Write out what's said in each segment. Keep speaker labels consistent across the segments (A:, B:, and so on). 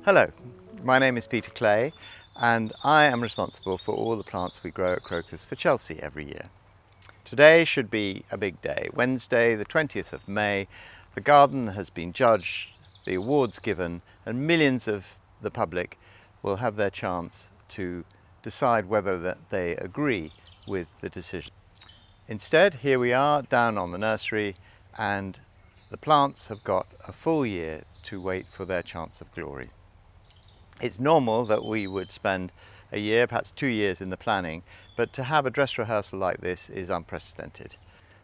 A: Hello, my name is Peter Clay and I am responsible for all the plants we grow at Crocus for Chelsea every year. Today should be a big day. Wednesday the 20th of May, the garden has been judged, the awards given, and millions of the public will have their chance to decide whether that they agree with the decision. Instead, here we are down on the nursery and the plants have got a full year to wait for their chance of glory. It's normal that we would spend a year, perhaps 2 years in the planning, but to have a dress rehearsal like this is unprecedented.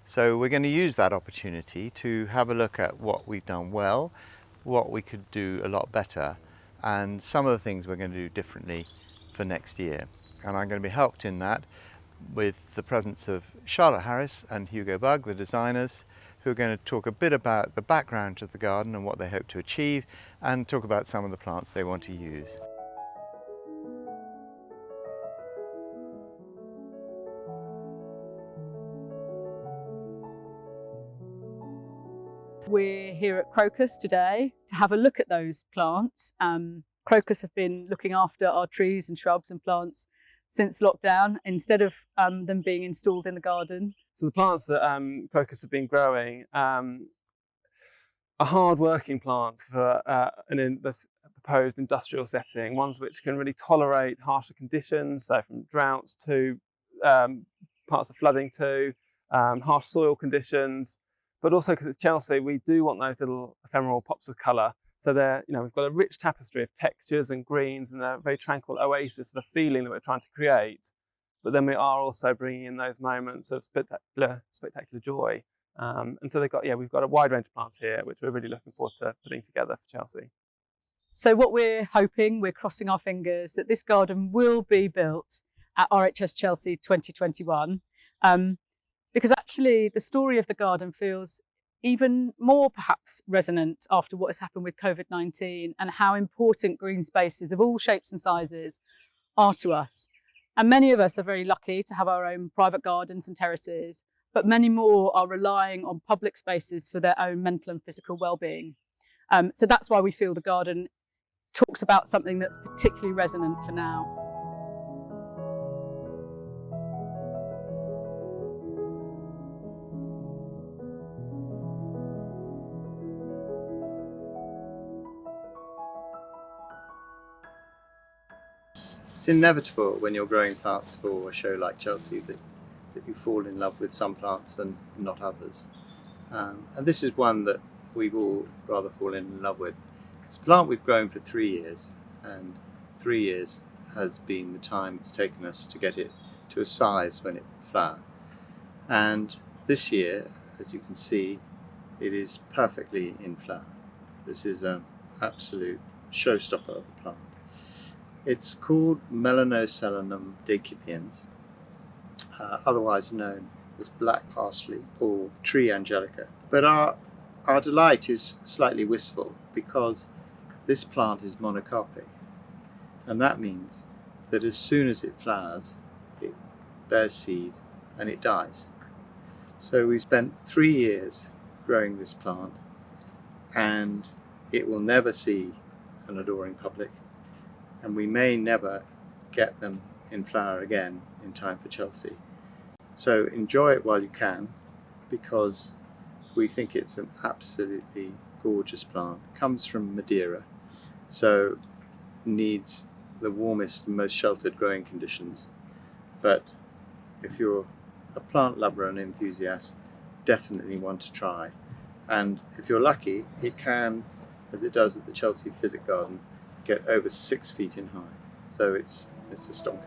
A: So we're going to use that opportunity to have a look at what we've done well, what we could do a lot better, and some of the things we're going to do differently for next year. And I'm going to be helped in that with the presence of Charlotte Harris and Hugo Bugg, the designers, who are going to talk a bit about the background to the garden and what they hope to achieve, and talk about some of the plants they want to use.
B: We're here at Crocus today to have a look at those plants. Crocus have been looking after our trees and shrubs and plants since lockdown, instead of them being installed in the garden.
C: So the plants that Crocus have been growing are hard-working plants for this proposed industrial setting, ones which can really tolerate harsher conditions, so from droughts to parts of flooding to harsh soil conditions. But also, because it's Chelsea, we do want those little ephemeral pops of colour. So we've got a rich tapestry of textures and greens and a very tranquil oasis of a feeling that we're trying to create. But then we are also bringing in those moments of spectacular joy. And so we've got a wide range of plants here, which we're really looking forward to putting together for Chelsea.
B: So what we're hoping, we're crossing our fingers, that this garden will be built at RHS Chelsea 2021. Because actually the story of the garden feels even more perhaps resonant after what has happened with COVID-19 and how important green spaces of all shapes and sizes are to us. And many of us are very lucky to have our own private gardens and terraces, but many more are relying on public spaces for their own mental and physical well-being. So that's why we feel the garden talks about something that's particularly resonant for now.
A: It's inevitable when you're growing plants for a show like Chelsea that you fall in love with some plants and not others. And this is one that we've all rather fallen in love with. It's a plant we've grown for 3 years, and 3 years has been the time it's taken us to get it to a size when it will flower. And this year, as you can see, it is perfectly in flower. This is an absolute showstopper of a plant. It's called Melanoselinum decipiens, otherwise known as black parsley or tree angelica. But our delight is slightly wistful because this plant is monocarpic, and that means that as soon as it flowers, it bears seed and it dies. So we spent 3 years growing this plant, and it will never see an adoring public. And we may never get them in flower again in time for Chelsea. So enjoy it while you can, because we think it's an absolutely gorgeous plant. It comes from Madeira, so needs the warmest and most sheltered growing conditions. But if you're a plant lover and enthusiast, definitely want to try. And if you're lucky, it can, as it does at the Chelsea Physic Garden, get over 6 feet in height. So it's a stonker.